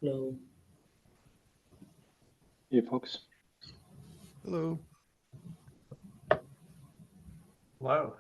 Hello. Hey, folks. Hello. Hello.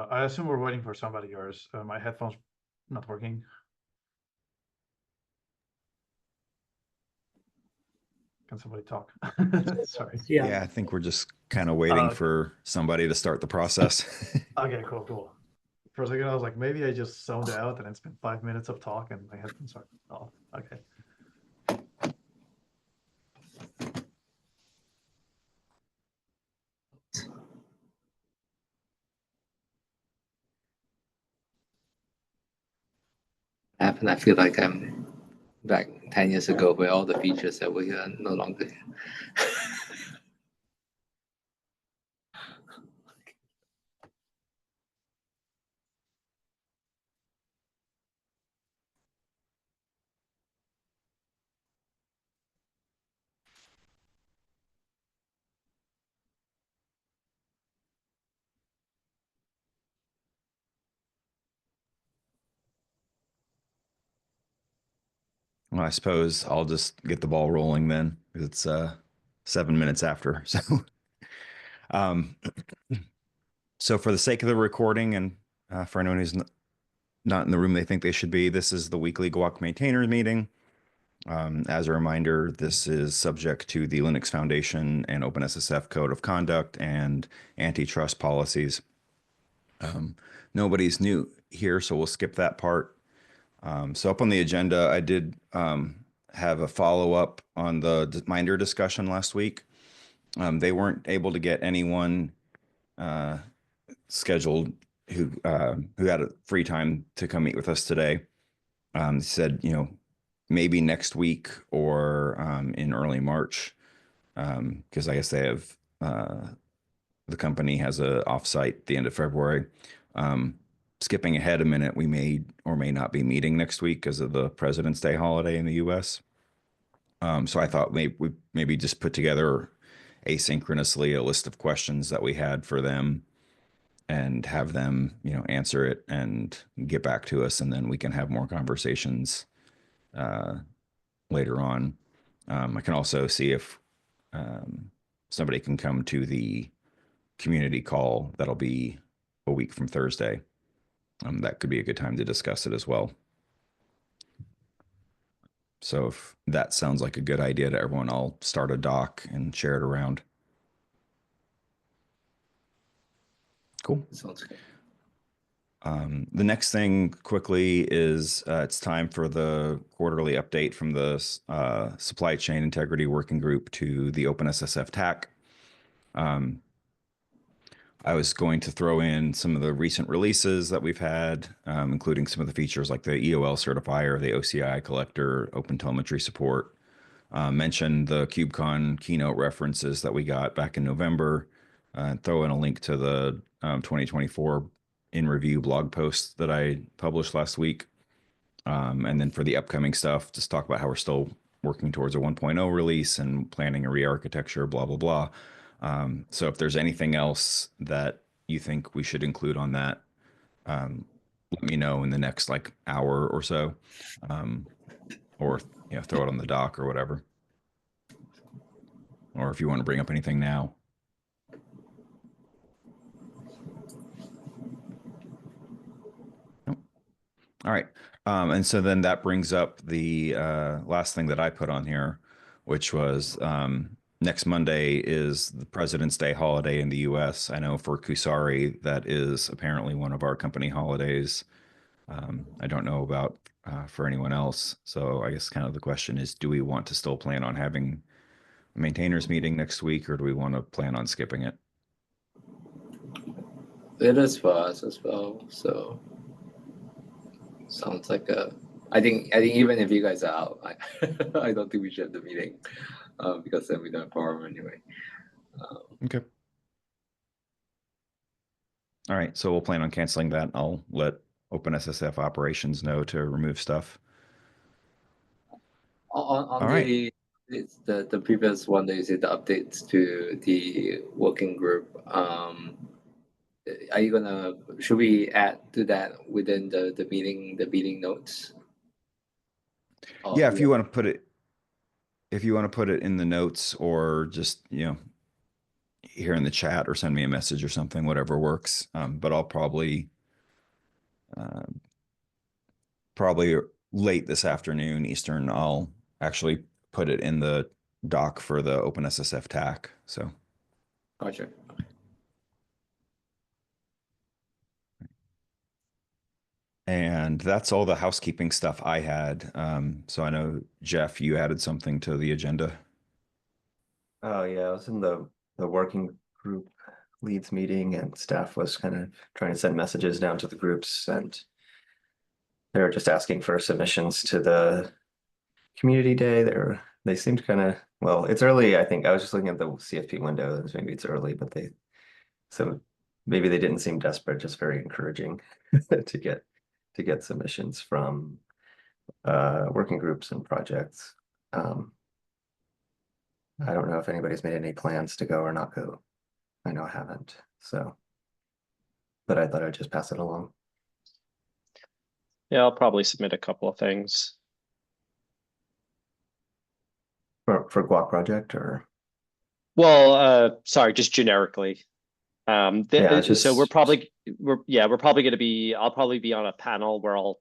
I assume we're waiting for somebody, or is my headphones not working? Can somebody talk? Sorry. Yeah, I think we're just kind of waiting Okay. for somebody to start the process. Okay, cool. For a second, I was like, maybe I just zoned out and it's been 5 minutes of talk and my headphones are off. Okay. And I feel like I'm back 10 years ago with all the features that we are no longer. Well, I suppose I'll just get the ball rolling then. It's 7 minutes after. So, um, so for the sake of the recording and for anyone who's not in the room they think they should be, this is the weekly GUAC maintainers meeting. As a reminder, this is subject to the Linux Foundation and OpenSSF Code of Conduct and antitrust policies. Nobody's new here, so we'll skip that part. So up on the agenda, I did have a follow-up on the Minder discussion last week. They weren't able to get anyone scheduled who had a free time to come meet with us today. Said, maybe next week or in early March, because I guess they have the company has a offsite at the end of February. Skipping ahead a minute, we may or may not be meeting next week because of the President's Day holiday in the U.S. So I thought we maybe just put together asynchronously a list of questions that we had for them and have them, answer it and get back to us, and then we can have more conversations later on. I can also see if somebody can come to the community call that'll be a week from Thursday. That could be a good time to discuss it as well. So if that sounds like a good idea to everyone, I'll start a doc and share it around. Cool. Sounds good. The next thing quickly is it's time for the quarterly update from the Supply Chain Integrity Working Group to the OpenSSF TAC. I was going to throw in some of the recent releases that we've had, including some of the features like the EOL certifier, the OCI collector, OpenTelemetry support. Mention the KubeCon keynote references that we got back in November. Throw in a link to the 2024 in review blog post that I published last week. And then for the upcoming stuff, just talk about how we're still working towards a 1.0 release and planning a re-architecture, blah, blah, blah. So if there's anything else that you think we should include on that, let me know in the next hour or so, or throw it on the doc or whatever. Or if you want to bring up anything now. Nope. All right. And so then that brings up the last thing that I put on here, which was next Monday is the President's Day holiday in the US. I know for Kusari, that is apparently one of our company holidays. I don't know about for anyone else. So I guess kind of the question is, do we want to still plan on having a maintainers meeting next week, or do we want to plan on skipping it? It is for us as well. So sounds like I think even if you guys are out, I don't think we should have the meeting because then we don't have quorum anyway. Okay. All right. So we'll plan on canceling that. I'll let OpenSSF operations know to remove stuff. On the previous one, that you said the updates to the working group. Are you gonna? Should we add to that within the meeting notes? Yeah, if you want to put it, in the notes, or just here in the chat, or send me a message or something, whatever works. But I'll probably late this afternoon Eastern, I'll actually put it in the doc for the OpenSSF TAC. So. Gotcha. And that's all the housekeeping stuff I had. So I know, Jeff, you added something to the agenda. Oh yeah, I was in the working group leads meeting, and staff was kind of trying to send messages down to the groups, and they were just asking for submissions to the community day. They seemed kind of, well, it's early, I think. I was just looking at the CFP window. Maybe it's early, but so maybe they didn't seem desperate, just very encouraging to get submissions from working groups and projects. I don't know if anybody's made any plans to go or not go. I know I haven't, so, but I thought I'd just pass it along. Yeah, I'll probably submit a couple of things. For GUAC project or? Well, sorry, just generically. Yeah, it's So we're just- probably going to be, I'll probably be on a panel where I'll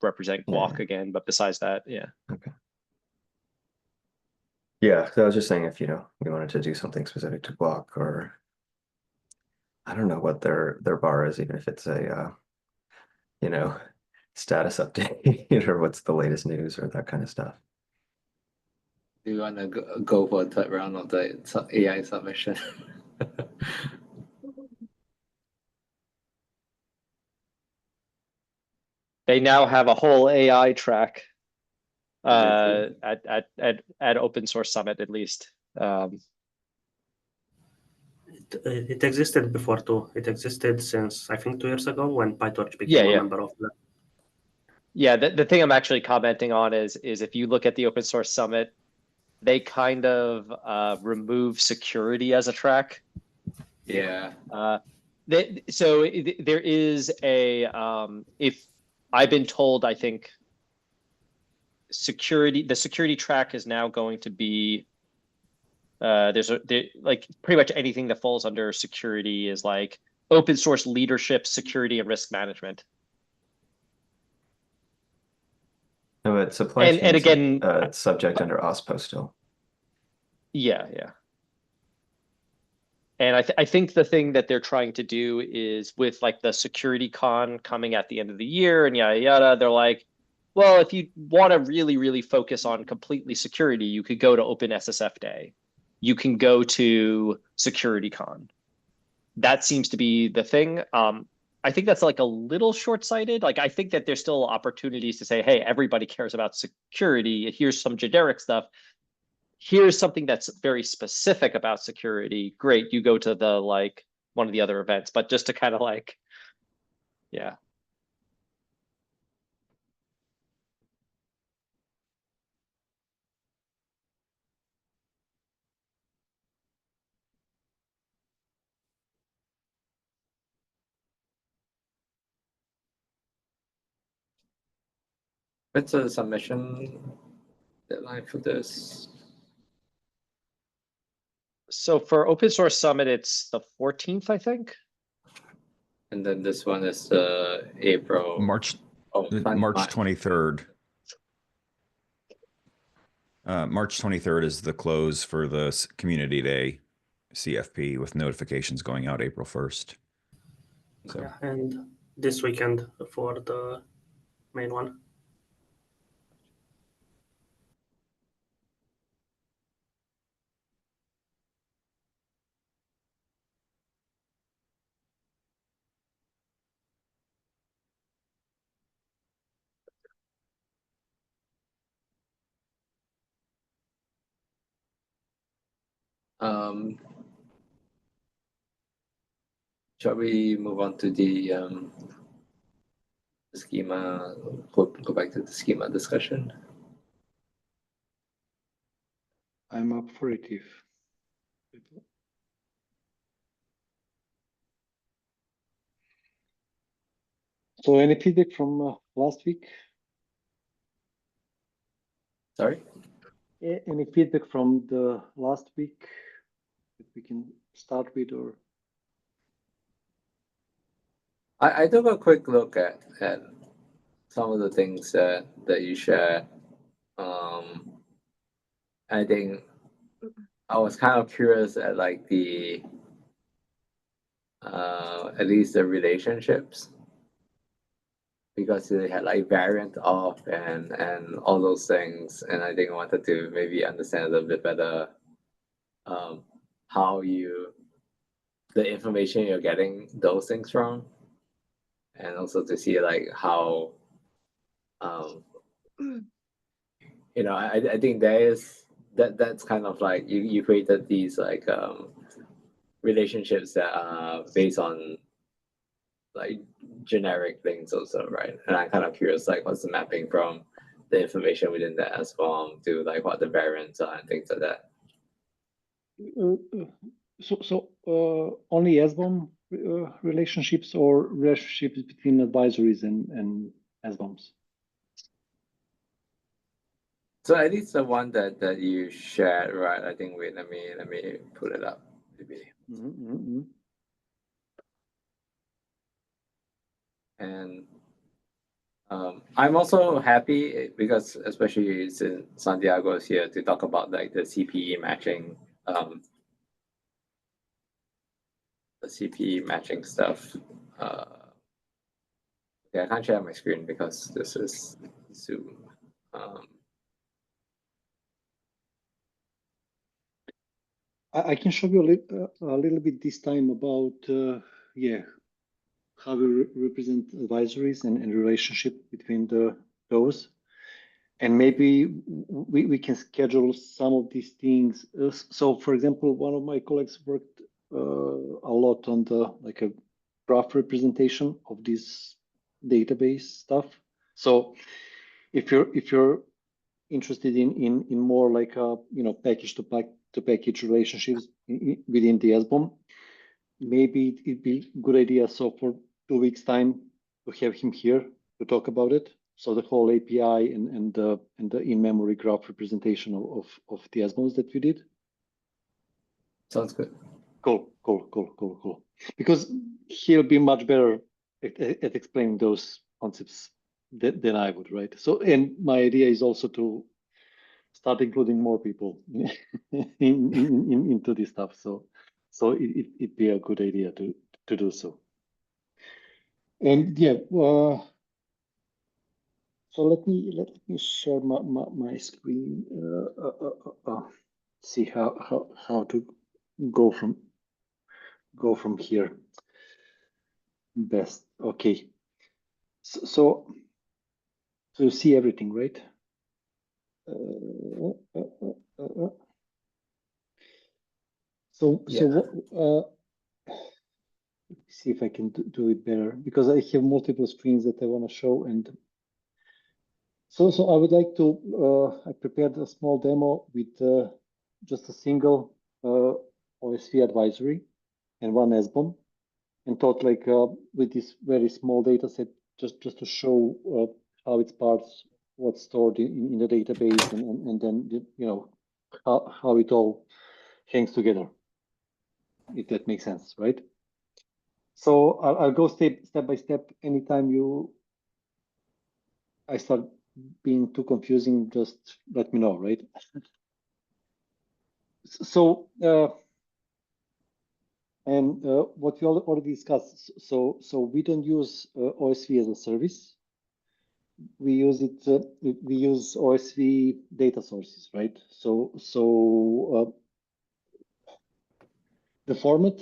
represent GUAC Yeah. again, but besides that, yeah. Okay. Yeah, so I was just saying if, we wanted to do something specific to GUAC or I don't know what their bar is, even if it's a status update or what's the latest news or that kind of stuff. Do you want to go for a third round of the AI submission? They now have a whole AI track Exactly. at Open Source Summit at least. It existed before too. It existed since I think 2 years ago when PyTorch became a member of that. Yeah, the thing I'm actually commenting on is if you look at the Open Source Summit, they kind of remove security as a track. Yeah. So there is if I've been told, I think the security track is now going to be like pretty much anything that falls under security is like open source leadership, security, and risk management. No, but supply And chain again, subject under OSPO still. Yeah. And I think the thing that they're trying to do is with like the security con coming at the end of the year and yada yada, they're like, well, if you want to really, really focus on completely security, you could go to OpenSSF Day. You can go to SecurityCon. That seems to be the thing. I think that's like a little short-sighted. Like, I think that there's still opportunities to say, hey, everybody cares about security. Here's some generic stuff. Here's something that's very specific about security. Great, you go to the like one of the other events, but just to kind of like, yeah. What's the submission deadline for this? So for Open Source Summit, it's the 14th, I think. And then this one is April. March 23rd. March 23rd is the close for the community day CFP with notifications going out April 1st. So. Yeah, and this weekend for the main one. Shall we move on to the schema? Go back to the schema discussion. I'm up for it if people. So any feedback from last week? Sorry? Any feedback from the last week that we can start with, or? I took a quick look at some of the things that you shared. I think I was kind of curious at like the at least the relationships, because they had like variant of and all those things, and I think I wanted to maybe understand a little bit better how the information you're getting those things from, and also to see like how I think there is that's kind of like you created these like relationships that are based on like generic things also, right? And I'm kind of curious, like, what's the mapping from the information within the SBOM to like what the variants are and things like that. Only SBOM relationships or relationships between advisories and SBOMs? So at least the one that you shared, right? I think wait, let me pull it up, maybe. And I'm also happy because especially since Santiago is here to talk about like the CPE matching, the CPE matching stuff. Yeah, I can't share my screen because this is Zoom. I can show you a little bit this time about how we represent advisories and relationship between those, and maybe we can schedule some of these things. So, for example, one of my colleagues worked a lot on the like a graph representation of this database stuff. So, if you're interested in more like package to package relationships within the SBOM, maybe it'd be a good idea. So for 2 weeks time to have him here to talk about it. So the whole API and the in-memory graph representation of the SBOMs that we did. Sounds good. Cool. Because he'll be much better at explaining those concepts than I would, right? So, and my idea is also to start including more people into this stuff. So it'd be a good idea to do so. And yeah, so let me share my screen. See how to go from here best. Okay. So you see everything, right? So see if I can do it better, because I have multiple screens that I want to show. And so I would like to, I prepared a small demo with just a single OSV advisory and one SBOM, and thought like with this very small data set, just to show how it's parts, what's stored in the database, and then how it all hangs together, if that makes sense, right? So I'll go step by step. Anytime I start being too confusing, just let me know, right? So what we already discussed. So we don't use OSV as a service. We use it. We use OSV data sources, right? So the format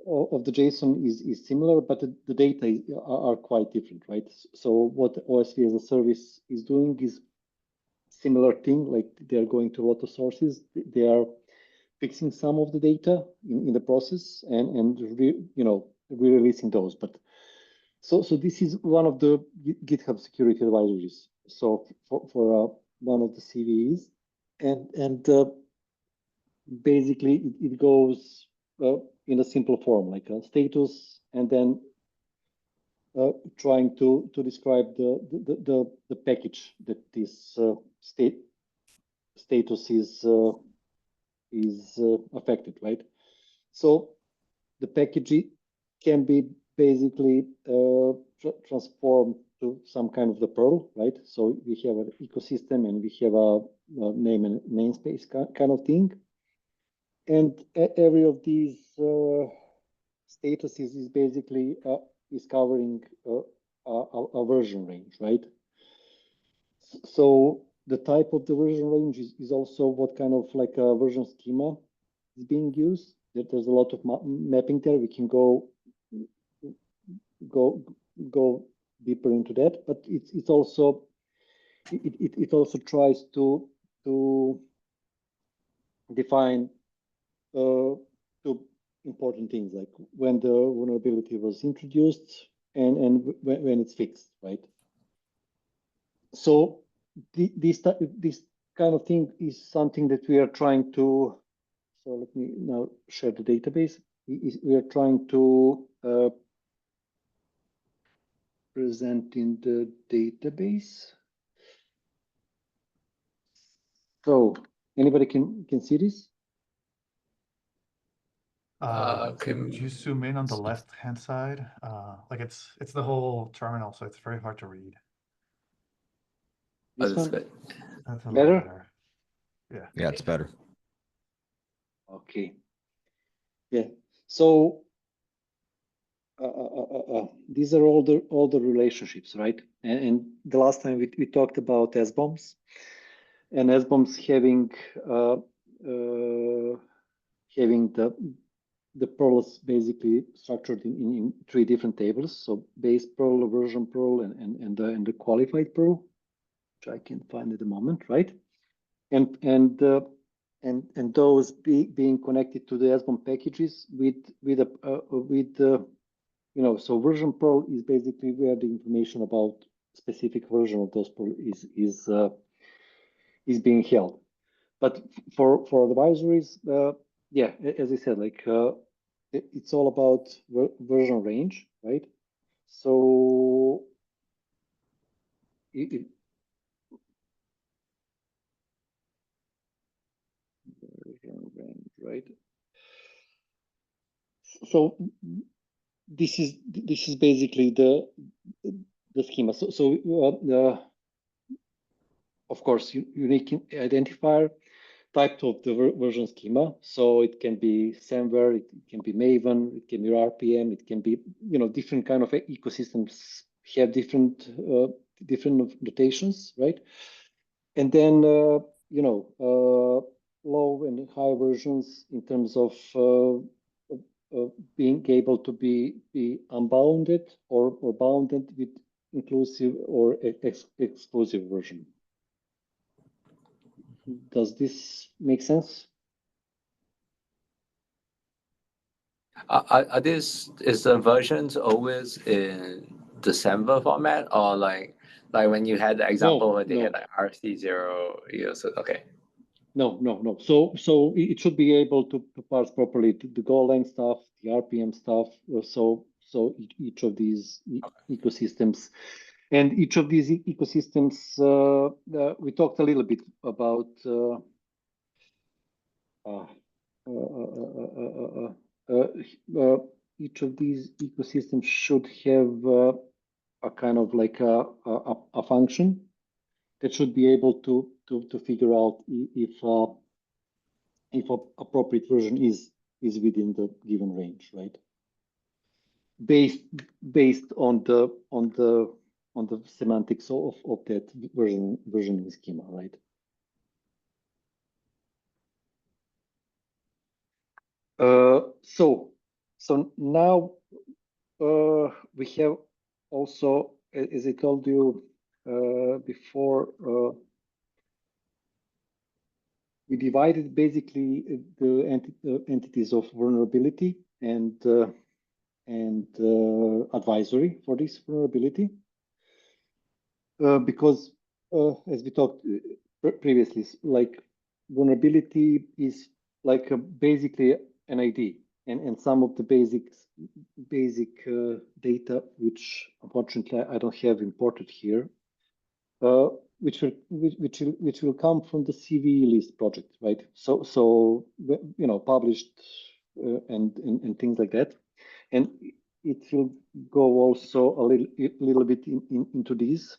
of the JSON is similar, but the data are quite different, right? So what OSV as a service is doing is similar thing, like they're going to a lot of sources. They are fixing some of the data in the process and re-releasing those. But so this is one of the GitHub security advisories. So for one of the CVEs, and basically it goes in a simple form, like a status, and then trying to describe the package that this status is affected, right? So the package can be basically transformed to some kind of the Perl, right? So we have an ecosystem and we have a name and namespace kind of thing. And every of these statuses is basically is covering a version range, right? So the type of the version range is also what kind of like a version schema is being used. There's a lot of mapping there. We can go deeper into that, but it's also it also tries to define two important things, like when the vulnerability was introduced and when it's fixed, right? So this kind of thing is something that we are trying to. So let me now share the database. We are trying to present in the database. So anybody can see this? Could you zoom in on the left-hand side? Like it's the whole terminal, so it's very hard to read. This that's one? good. That's a Better? little better. Yeah. Yeah, it's better. Okay. Yeah. So these are all the relationships, right? And the last time we talked about SBOMs, and SBOMs having the pearls basically structured in three different tables. So base pearl, version pearl, and the qualified pearl, which I can find at the moment, right? And those being connected to the SBOM packages so version pearl is basically where the information about specific version of those pearl is being held. But for advisories, yeah, as I said, like it's all about version range, right? So version range, right? So this is basically the schema. So of course, unique identifier, type of the version schema. So it can be Semver, it can be Maven, it can be RPM, it can be different kind of ecosystems have different notations, right? And then low and high versions in terms of being able to be unbounded or bounded with inclusive or exclusive version. Does this make sense? Are is the versions always in December format, or like when you had the example where they had like RC0, so okay. No. So it should be able to parse properly the goal length stuff, the RPM stuff. So each of these ecosystems, and each of these ecosystems, we talked a little bit about. Each of these ecosystems should have a kind of like a function that should be able to figure out if appropriate version is within the given range, right? Based on the semantics of that versioning schema, right? So now we have also, as I told you before, we divided basically the entities of vulnerability and advisory for this vulnerability, because as we talked previously, like vulnerability is like basically an ID, and some of the basic data, which unfortunately I don't have imported here, which will come from the CVE list project, right? So published and things like that, and it will go also a little bit into this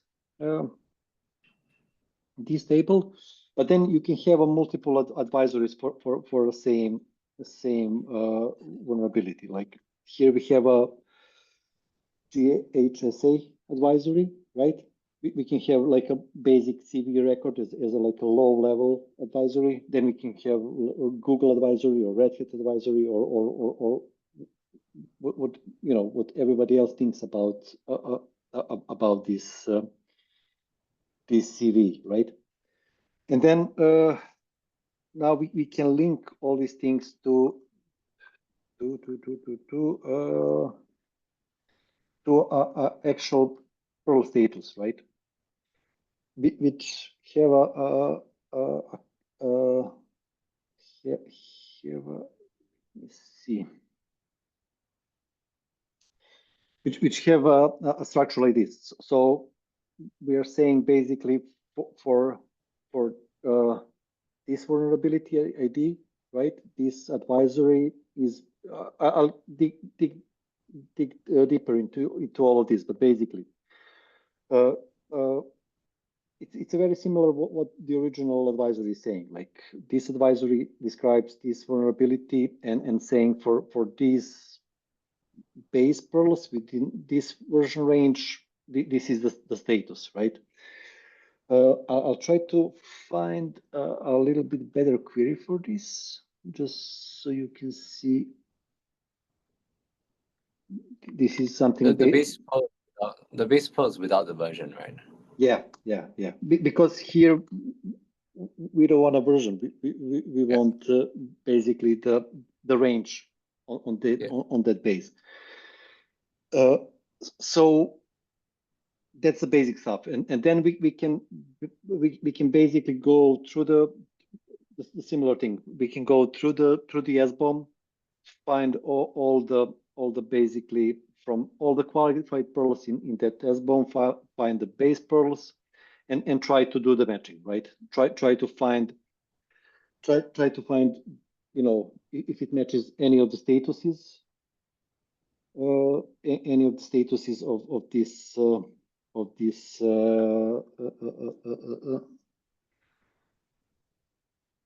table, but then you can have a multiple advisories for the same vulnerability. Like here we have a GHSA advisory, right? We can have like a basic CV record as like a low level advisory. Then we can have a Google advisory or Red Hat advisory or what everybody else thinks about this this CV, right? And then now we can link all these things to actual Perl status, right? Which have let's see, which have a structure like this. So we are saying basically for this vulnerability ID, right? This advisory is I'll dig deeper into all of this, but basically, it's a very similar what the original advisory is saying. Like this advisory describes this vulnerability and saying for these base pearls within this version range, this is the status, right? I'll try to find a little bit better query for this, just so you can see. This is something the base pose without the version, right? Yeah. Because here we don't want a version. We want basically the range on that base. So that's the basic stuff, and then we can basically go through the similar thing. We can go through the SBOM, find all the basically from all the qualified pearls in that SBOM file, find the base pearls, and try to do the matching, right? Try to find you know, if it matches any of the statuses, any of the statuses of this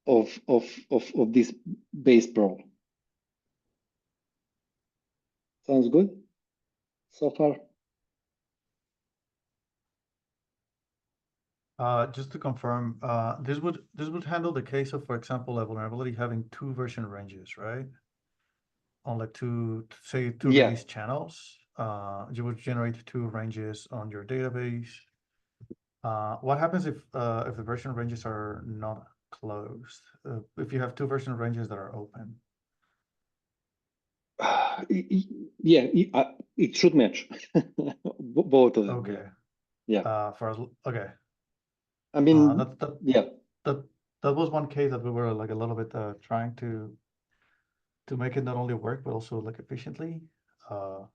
of this base pearl. Sounds good so far? Just to confirm, this would handle the case of, for example, a vulnerability having two version ranges, right? On like two release channels, you would generate two ranges on your database. What happens if the version ranges are not closed? If you have two version ranges that are open? Yeah, it should match both of them. Okay. Yeah. Okay. I mean, that was one case that we were like a little bit trying to make it not only work but also like efficiently. I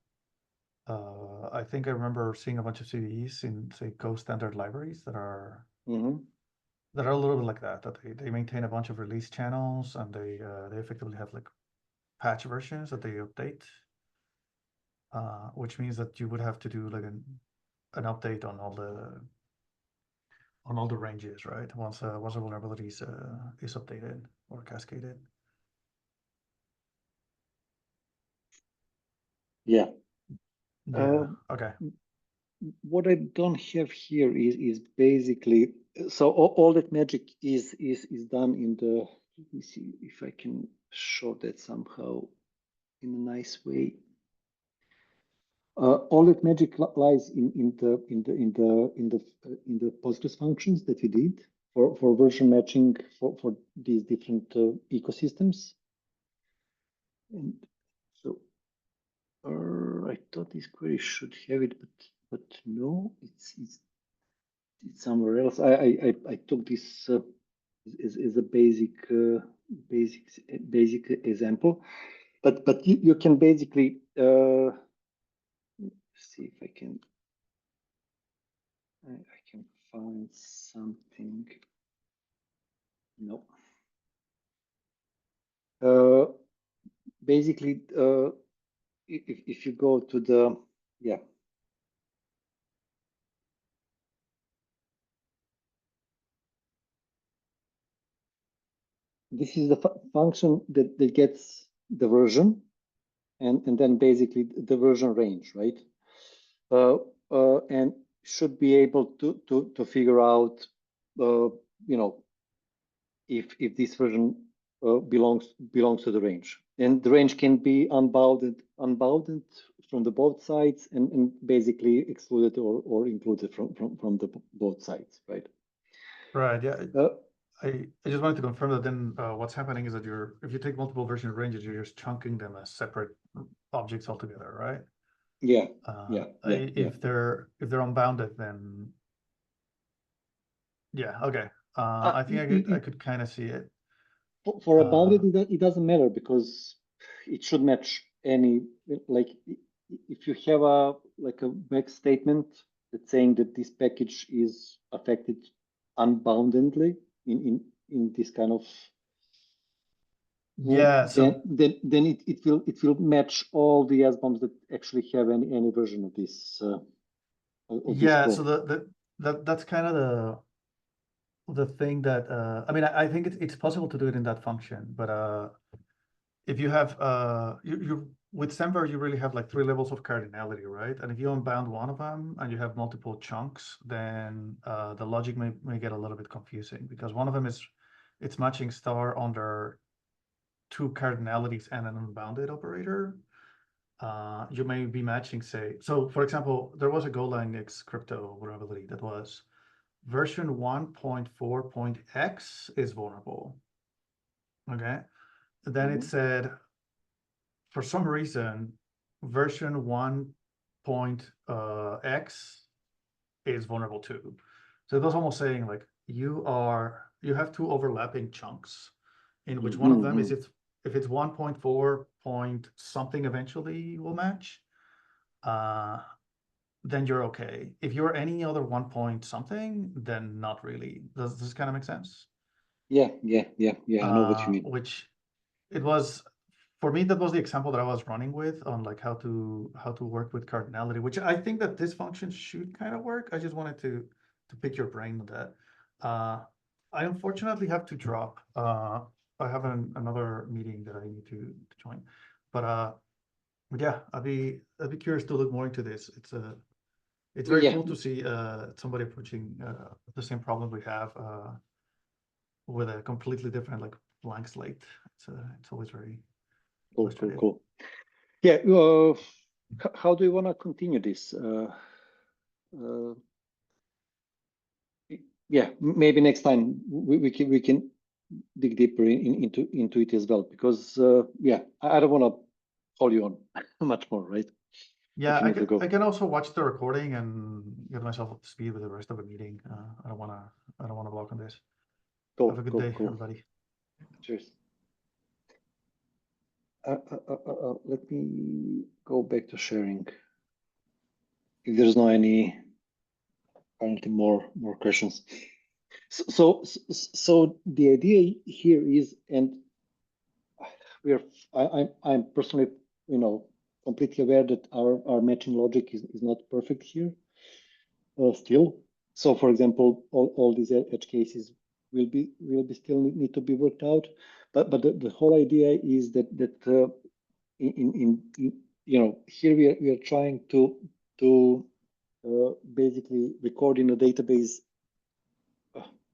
think I remember seeing a bunch of CVEs in, say, Go standard libraries that are a little bit like that. That they maintain a bunch of release channels, and they effectively have like patch versions that they update, which means that you would have to do like an update on all the ranges, right? Once a vulnerability is updated or cascaded. Yeah. Okay. What I don't have here is basically, so all that magic is done in the, let me see if I can show that somehow in a nice way. All that magic lies in the Postgres functions that we did for version matching for these different ecosystems. And so I thought this query should have it, but no, it's somewhere else. I took this as a basic example, but you can basically see if I can find something. No. Basically, if you go to the this is the function that gets the version and then basically the version range, right? And should be able to figure out, you know, if this version belongs to the range, and the range can be unbounded from the both sides and basically excluded or included from the both sides, right? Right. Yeah. I just wanted to confirm that then what's happening is that if you take multiple version ranges, you're just chunking them as separate objects altogether, right? Yeah. If they're unbounded, then yeah, okay. I think I could kind of see it. For a bounded, it doesn't matter because it should match any, like if you have a GUAC statement that's saying that this package is affected unboundedly in this kind of, yeah, so then it will match all the SBOMs that actually have any version of this. Yeah, so that's kind of the thing that I mean, I think it's possible to do it in that function, but if you have you with Semver, you really have like 3 levels of cardinality, right? And if you unbound one of them and you have multiple chunks, then the logic may get a little bit confusing because one of them is it's matching star under 2 cardinalities and an unbounded operator. You may be matching, say, so for example, there was a Golang X crypto vulnerability that was version 1.4.x is vulnerable. Okay. Then it said, for some reason, version 1.x is vulnerable too. So it was almost saying like you have 2 overlapping chunks in which one of them is if it's 1.4 point something eventually will match, then you're okay. If you're any other 1 point something, then not really. Does this kind of make sense? Yeah. I know what you mean. Which it was, for me, that was the example that I was running with on like how to work with cardinality, which I think that this function should kind of work. I just wanted to pick your brain on that. I unfortunately have to drop. I have another meeting that I need to join, but yeah, I'd be curious to look more into this. It's very cool to see somebody approaching the same problem we have with a completely different like blank slate. It's always very cool. Yeah. How do you want to continue this? Yeah, maybe next time we can dig deeper into it as well, because yeah, I don't want to hold you on much more, right? Yeah, I can also watch the recording and get myself up to speed with the rest of the meeting. I don't want to block on this. Cool. Have a good day, everybody. Cheers. Let me go back to sharing. If there's no any apparently more questions. So the idea here is, and I'm personally, completely aware that our matching logic is not perfect here still. So for example, all these edge cases will be still need to be worked out. But the whole idea is that in here we are trying to basically record in a database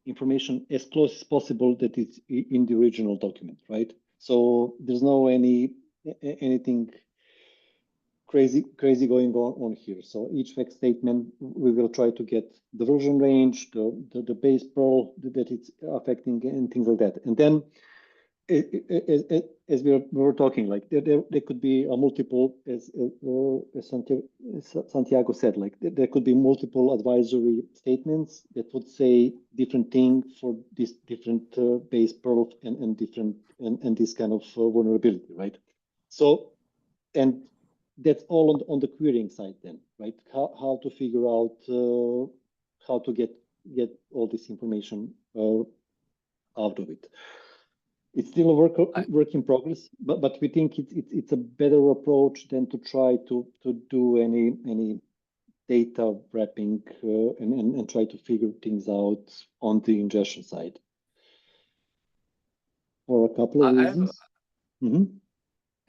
information as close as possible that is in the original document, right? So there's no anything crazy going on here. So each GUAC statement, we will try to get the version range, the base Perl that it's affecting, and things like that. And then, as we were talking, like there could be a multiple, as Santiago said, like there could be multiple advisory statements that would say different thing for this different base Perl and different and this kind of vulnerability, right? So, and that's all on the querying side then, right? How to figure out how to get all this information out of it. It's still a work in progress, but we think it's a better approach than to try to do any data wrapping and try to figure things out on the ingestion side for a couple of reasons.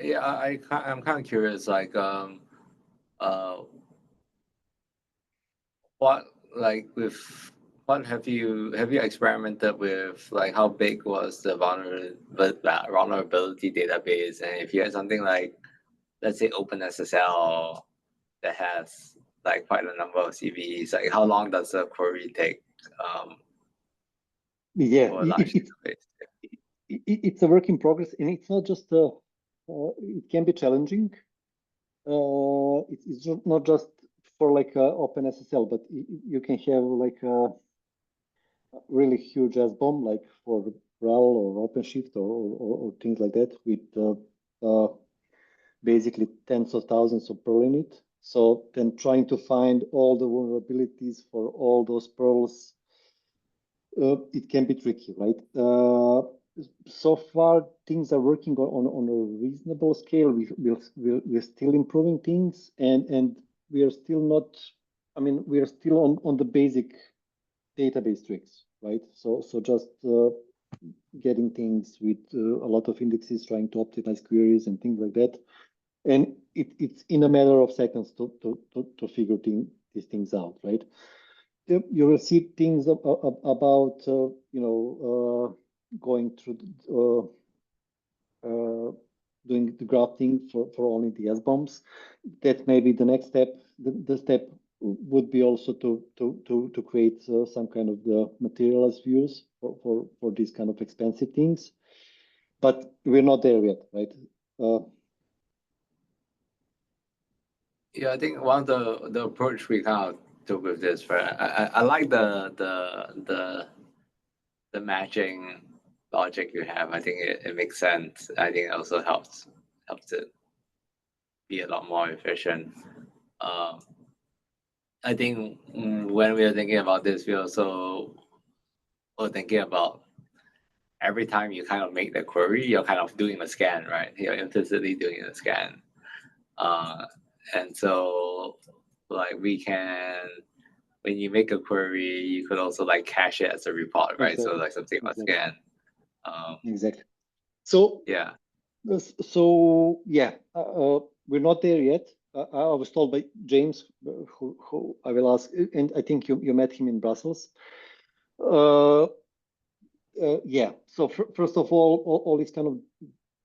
Yeah, I'm kind of curious, like what have you experimented with, like how big was the vulnerability database, and if you had something like let's say OpenSSL that has like quite a number of CVEs, like how long does the query take? Yeah, for a large database? it's a work in progress, and it's not just it can be challenging. It's not just for like OpenSSL, but you can have like a really huge SBOM, like for RHEL or OpenShift or things like that, with basically tens of thousands of Perl in it. So then trying to find all the vulnerabilities for all those Perls, it can be tricky, right? So far, things are working on a reasonable scale. We're still improving things, and we are still not. I mean, we are still on the basic database tricks, right? So just getting things with a lot of indexes, trying to optimize queries and things like that. And it's in a matter of seconds to figure these things out, right? You will see things about going through doing the grafting for only the SBOMs. That may be the next step. The step would be also to create some kind of the materialized views for these kind of expensive things, but we're not there yet, right? Yeah, I think one of the approach we kind of took with this, right? I like the matching logic you have. I think it makes sense. I think it also helps it be a lot more efficient. I think when we were thinking about this, we also were thinking about every time you kind of make the query, you're kind of doing a scan, right? You're implicitly doing a scan. And so like we can, when you make a query, you could also like cache it as a report, right? Exactly. So like something about scan. Exactly. So yeah. So yeah, we're not there yet. I was told by James, who I will ask, and I think you met him in Brussels. Yeah. So first of all these kind of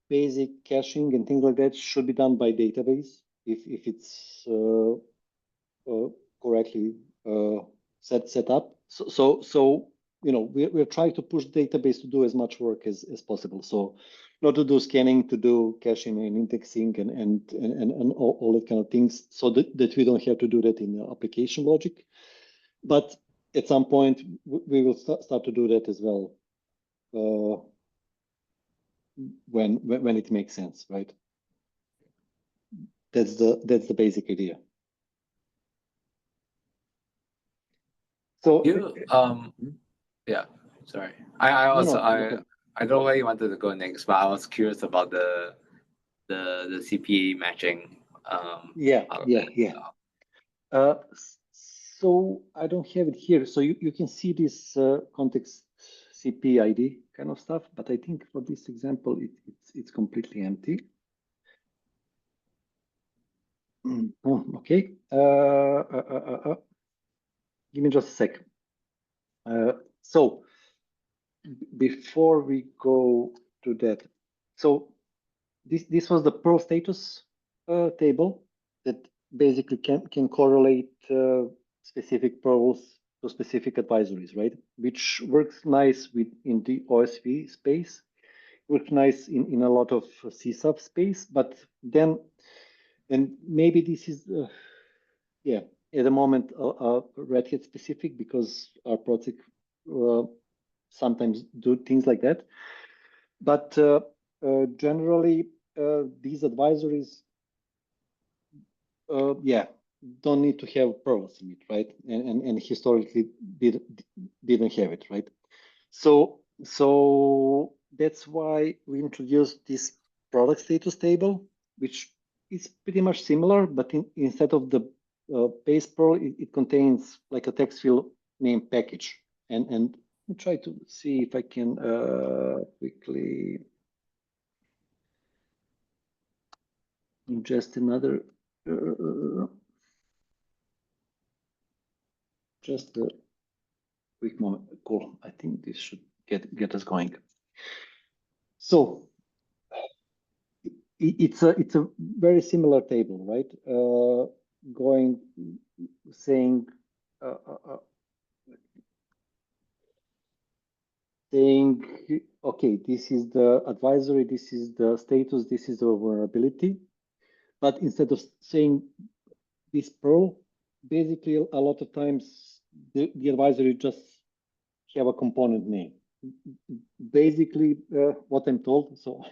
basic caching and things like that should be done by database if it's correctly set up. So we're trying to push database to do as much work as possible. So not to do scanning, to do caching and indexing and all that kind of things, so that we don't have to do that in the application logic. But at some point we will start to do that as well when it makes sense, right? That's the basic idea. So yeah, sorry. I also no. I don't know where you wanted to go next, but I was curious about the CPE matching. Yeah. So I don't have it here. So you can see this context CP ID kind of stuff, but I think for this example, it's completely empty. Oh, okay. Give me just a sec. So before we go to that, so this was the Perl status table that basically can correlate specific Perls to specific advisories, right? Which works nice in the OSV space, works nice in a lot of CSAF space, but then, and maybe this is, yeah, at the moment Red Hat specific because our project sometimes do things like that. But generally, these advisories, yeah, don't need to have Perls in it, right? And historically didn't have it, right? So that's why we introduced this product status table, which is pretty much similar, but instead of the base Perl, it contains like a text field name package. And let me try to see if I can quickly ingest another. Just a quick moment. Cool. I think this should get us going. So it's a very similar table, right? Saying okay, this is the advisory, this is the status, this is the vulnerability. But instead of saying this Perl, basically a lot of times the advisory just have a component name. Basically, what I'm told, so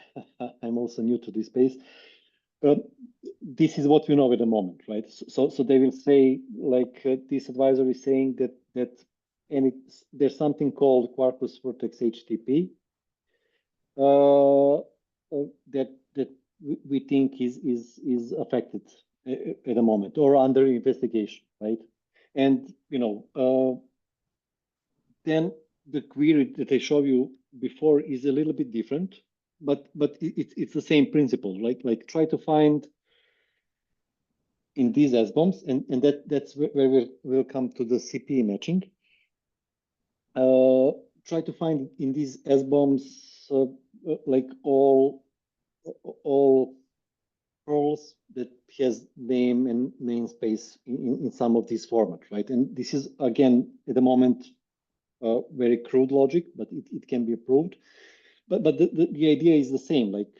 I'm also new to this space, this is what we know at the moment, right? So they will say, like, this advisory is saying that there's something called Quarkus Vertex HTTP that we think is affected at the moment or under investigation, right? And then the query that I showed you before is a little bit different, but it's the same principle. Like try to find in these SBOMs, and that's where we'll come to the CP matching. Try to find in these SBOMs like all roles that has name and namespace in some of these formats, right? And this is again at the moment very crude logic, but it can be approved. But the idea is the same. Like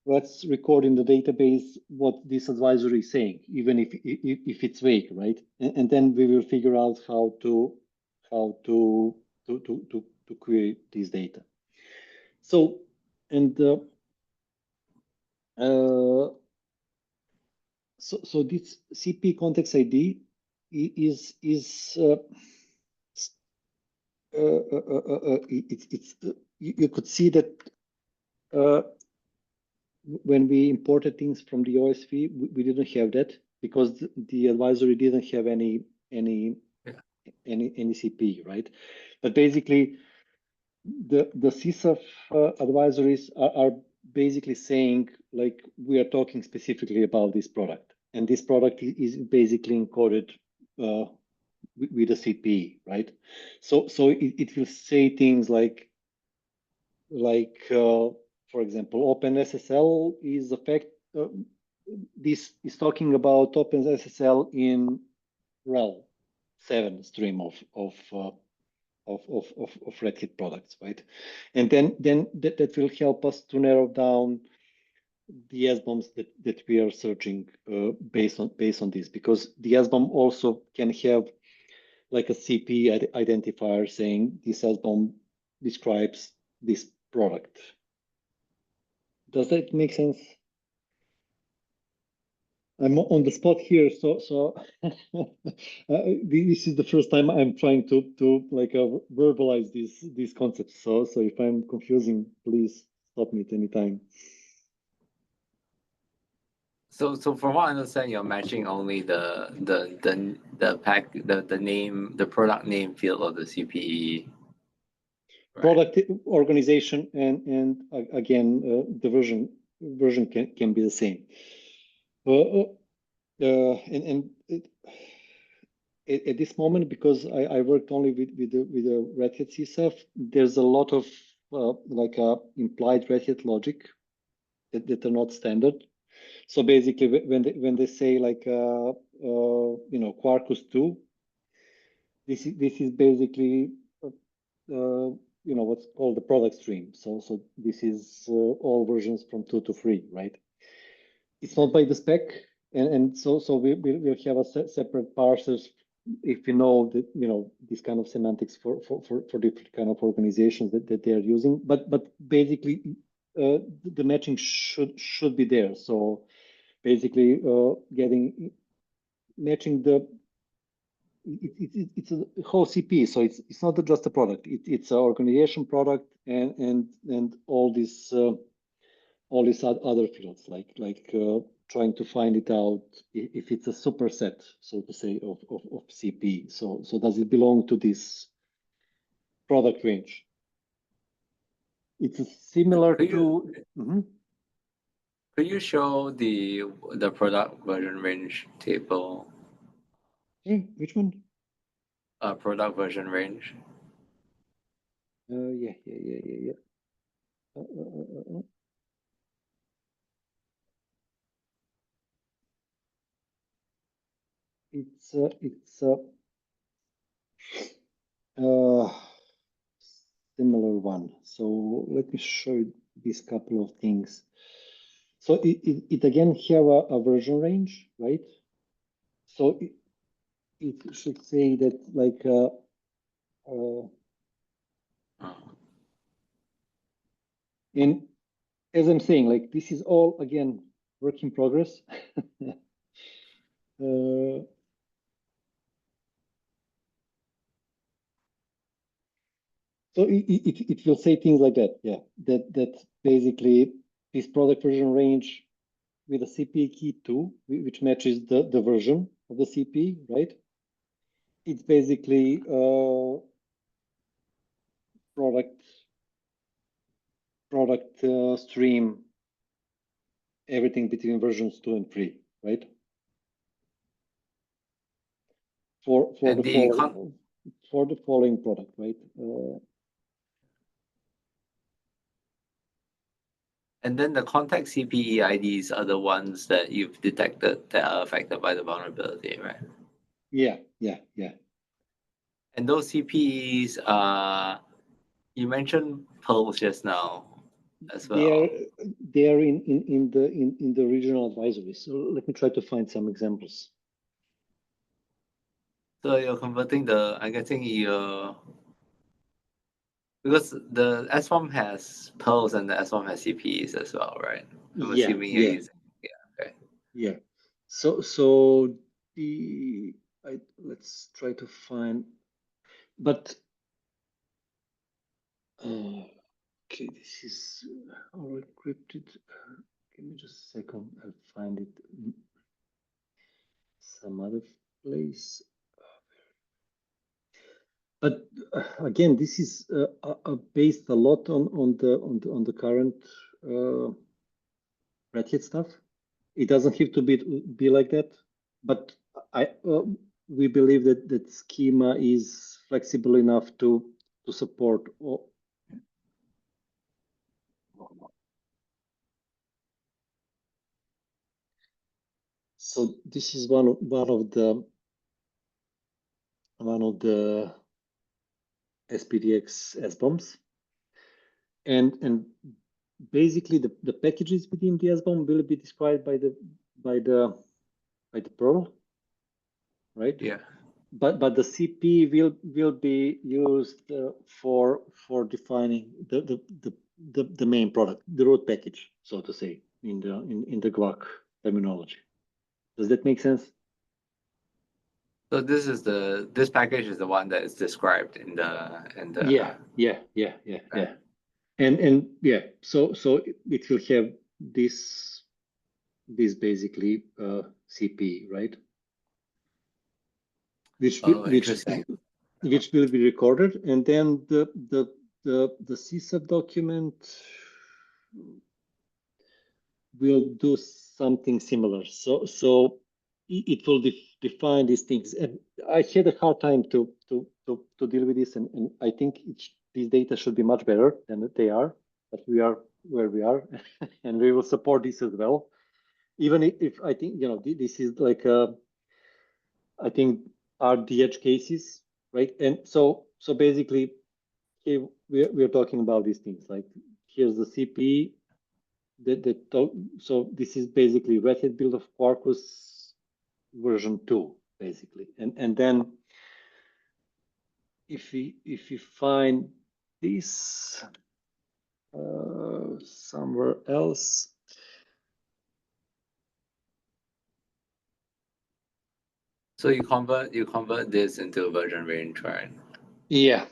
let's record in the database what this advisory is saying, even if it's vague, right? And then we will figure out how to query this data. So so this CP context ID is you could see that when we imported things from the OSV, we didn't have that because the advisory didn't have any CP, right? But basically, the CSAF advisories are basically saying, like, we are talking specifically about this product, and this product is basically encoded with a CP, right? So it will say things like for example, OpenSSL is this is talking about OpenSSL in RHEL 7 stream of Red Hat products, right? And then that will help us to narrow down the SBOMs that we are searching based on this, because the SBOM also can have like a CP identifier saying this SBOM describes this product. Does that make sense? I'm on the spot here, so this is the first time I'm trying to like verbalize these concepts. So if I'm confusing, please stop me at any time. So from what I understand, you're matching only the name, the product name field of the CPE. Right? Product organization and again the version can be the same. At this moment, because I worked only with the Red Hat CSAF, there's a lot of like implied Red Hat logic that are not standard. So basically, when they say like Quarkus 2, this is basically what's called the product stream. So this is all versions from 2 to 3, right? It's not by the spec, and so we'll have a separate parsers if we know that this kind of semantics for different kind of organizations that they are using. But basically, the matching should be there. So basically, matching it's a whole CP, so it's not just a product. It's an organization product and all these other fields like trying to find it out if it's a superset, so to say, of CP. So does it belong to this product range? It's similar to. Could you show the product version range table? Which one? Product version range. Yeah. it's similar one. So let me show you these couple of things. So it again have a version range, right? So it should say that like and as I'm saying, like this is all again work in progress. So it will say things like that, yeah. That basically this product version range with a CP key 2, which matches the version of the CP, right? It's basically product stream, everything between versions 2 and 3, right? For the following product, right? And then the context CPE IDs are the ones that you've detected that are affected by the vulnerability, right? Yeah. And those CPEs are, you mentioned Pearls just now as well. They are in the regional advisory. So let me try to find some examples. So you're converting I'm guessing because the SFOM has Pearls and the SFOM has CPEs as well, right? I'm assuming you're using, okay. Yeah. So let's try to find, but okay, this is all encrypted. Give me just a second. I'll find it in some other place. But again, this is based a lot on the current Red Hat stuff. It doesn't have to be like that, but we believe that schema is flexible enough to support all. So this is one of the SPDX SBOMs, and basically the packages within the SBOM will be described by the Perl, right? Yeah. But the CP will be used for defining the main product, the root package, so to say, in the GUAC terminology. Does that make sense? So this package is the one that is described in the Yeah. And yeah, so it will have this basically CP, right? Which will be recorded, and then the CSAT document will do something similar. So it will define these things. And I had a hard time to deal with this, and I think these data should be much better than they are. But we are where we are, and we will support this as well. Even if I think this is like I think are the edge cases, right? And so basically, here we're talking about these things. Like here's the CP. So this is basically Red Hat build of Quarkus version 2, basically. And then if we find this somewhere else. So you convert this into a version range, right? Yeah.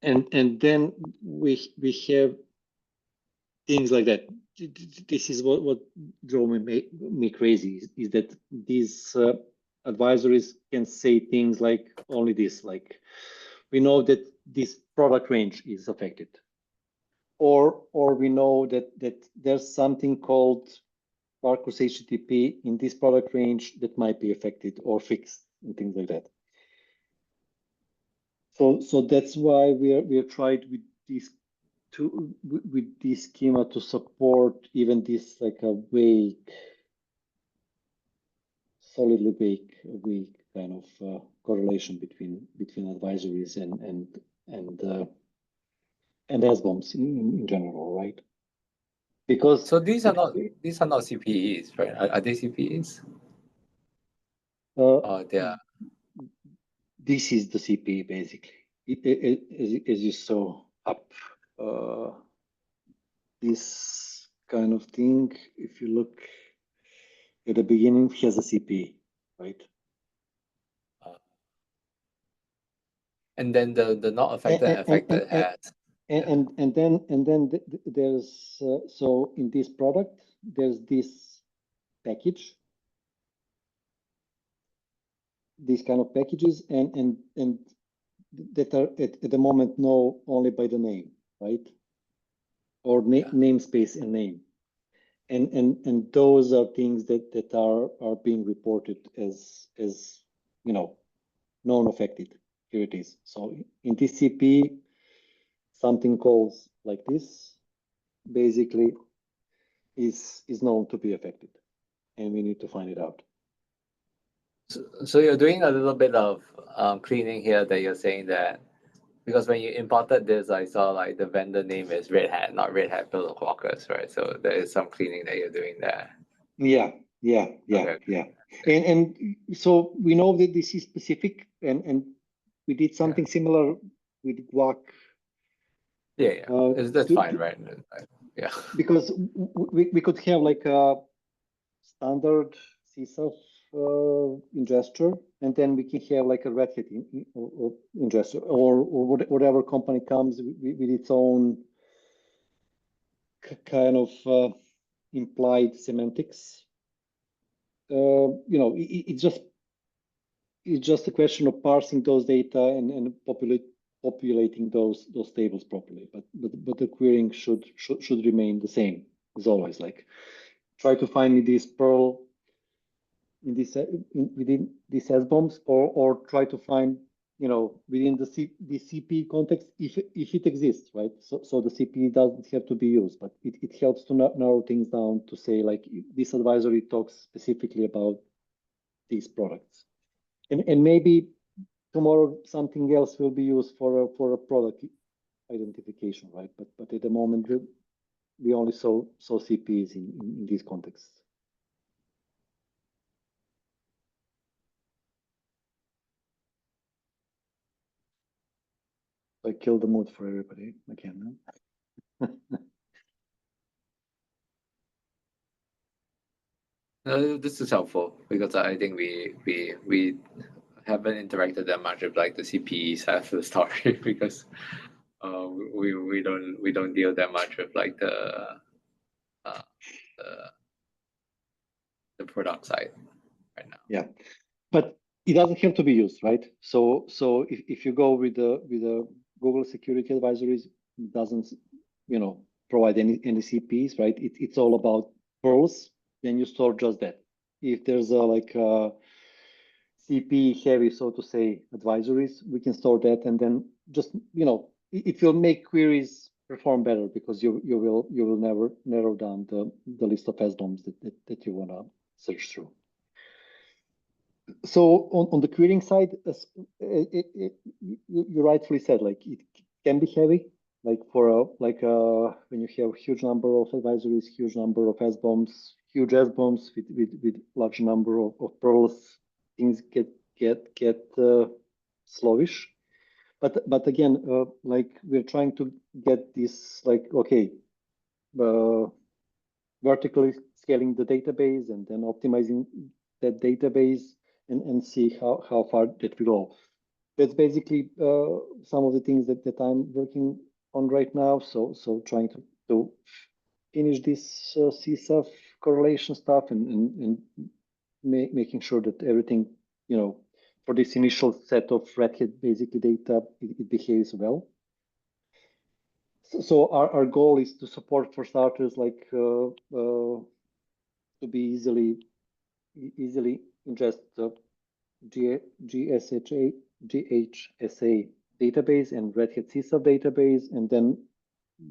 And then we have things like that. This is what drove me crazy is that these advisories can say things like only this, like we know that this product range is affected, or we know that there's something called Quarkus HTTP in this product range that might be affected or fixed and things like that. So that's why we are tried with this schema to support even this like a vague solidly weak kind of correlation between advisories and SBOMs in general, right? Because So these are not CPEs, right? Are they CPEs? They are. This is the CPE basically. As you saw up, this kind of thing, if you look at the beginning, has a CPE, right? And then the not affected has. And then there's so in this product there's this package, these kind of packages, and that are at the moment known only by the name, right? Or namespace and name, and those are things that are being reported as you know, non-affected. Here it is. So in TCP, something calls like this basically is known to be affected, and we need to find it out. So you're doing a little bit of cleaning here, that you're saying that, because when you imported this, I saw like the vendor name is Red Hat, not Red Hat Pillow Clockers, right? So there is some cleaning that you're doing there. Yeah. And so we know that this is specific, and we did something similar with GUAC. That's fine, right? Yeah. Because we could have like a standard CSAF ingester, and then we can have like a Red Hat ingester, or whatever company comes with its own kind of implied semantics. You know, it's just a question of parsing those data and populating those tables properly. But the querying should remain the same as always. Like, try to find me this Perl in this within these SBOMs, or try to find, you know, within the CP context if it exists, right? So the CP doesn't have to be used, but it helps to narrow things down to say like this advisory talks specifically about these products, and maybe tomorrow something else will be used for a product identification, right? But at the moment we only saw CPs in these contexts. I killed the mood for everybody again. This is helpful because I think we haven't interacted that much with like the CPE side of the story because we don't deal that much with like the product side right now. Yeah, but it doesn't have to be used, right? So if you go with the Google security advisories, it doesn't, you know, provide any CPs, right? It's all about pearls. Then you store just that. If there's a like a CP heavy, so to say, advisories, we can store that, and then just, you know, it will make queries perform better because you will never narrow down the list of SBOMs that you want to search through. So on the querying side, you rightfully said, like, it can be heavy, like when you have huge number of advisories, huge number of SBOMs, huge SBOMs with large number of pearls, things get slowish. But again, like, we're trying to get this, like, okay, vertically scaling the database and then optimizing that database and see how far that will go. That's basically some of the things that I'm working on right now. So trying to finish this CSAF correlation stuff and making sure that everything, you know, for this initial set of Red Hat basically data, it behaves well. So our goal is to support, for starters, like to be easily ingest the GHSA database and Red Hat CSAF database, and then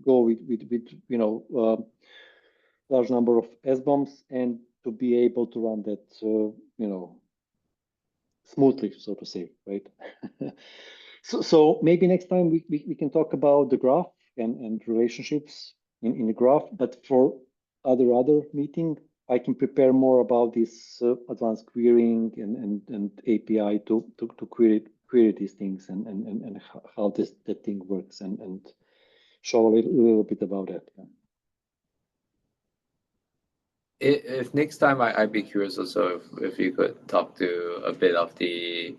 go with you know, large number of SBOMs, and to be able to run that, smoothly, so to say, right? So maybe next time we can talk about the graph and relationships in the graph, but for other meeting, I can prepare more about this advanced querying and API to query these things and how that thing works and show a little bit about that. Yeah. If next time I'd be curious also if you could talk to a bit of the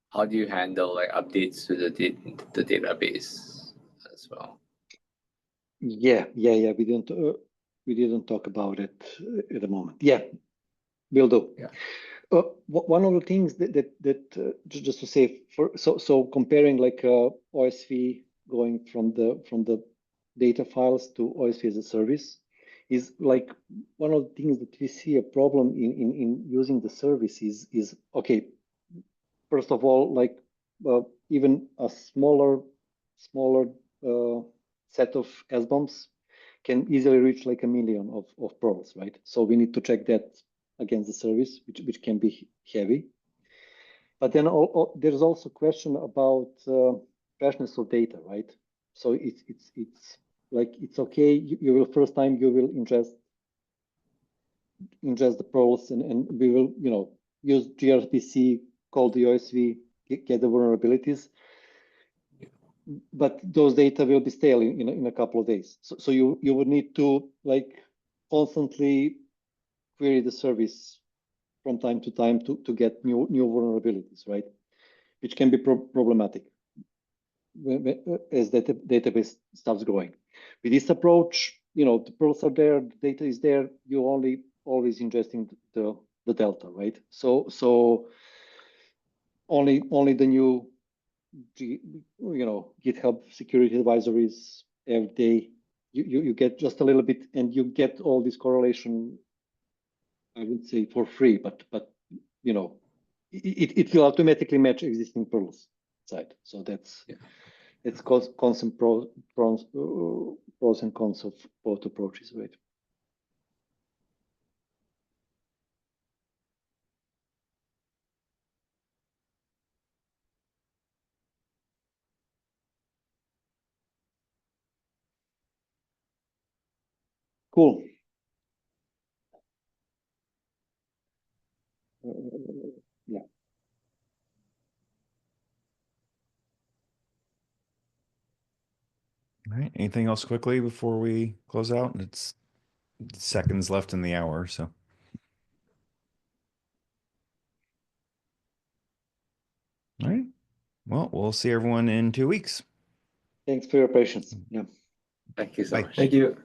how do you handle like updates to the database as well? Yeah. We didn't talk about it at the moment. Yeah, will do. Yeah. One of the things that just to say so comparing like OSV going from the data files to OSV as a service is like one of the things that we see a problem in using the service is okay. First of all, like even a smaller set of SBOMs can easily reach like 1 million of pearls, right? So we need to check that against the service, which can be heavy. But then there's also question about freshness of data, right? So it's like it's okay. You will first time you will ingest the pearls and we will use gRPC, call the OSV, get the vulnerabilities. But those data will be stale in a couple of days. So you would need to like constantly query the service from time to time to get new vulnerabilities, right? Which can be problematic as that database starts growing. With this approach, the pearls are there, the data is there. You always ingesting the delta, right? So only the new GitHub security advisories every day. You get just a little bit, and you get all this correlation. I would say for free, but it will automatically match existing pearls side. So that's it's constant pros and cons of both approaches, right? Cool. Yeah. All right. Anything else quickly before we close out? It's seconds left in the hour, so. All right. Well, we'll see everyone in 2 weeks. Thanks for your patience. Yeah. Thank you so Bye. much. Thank you.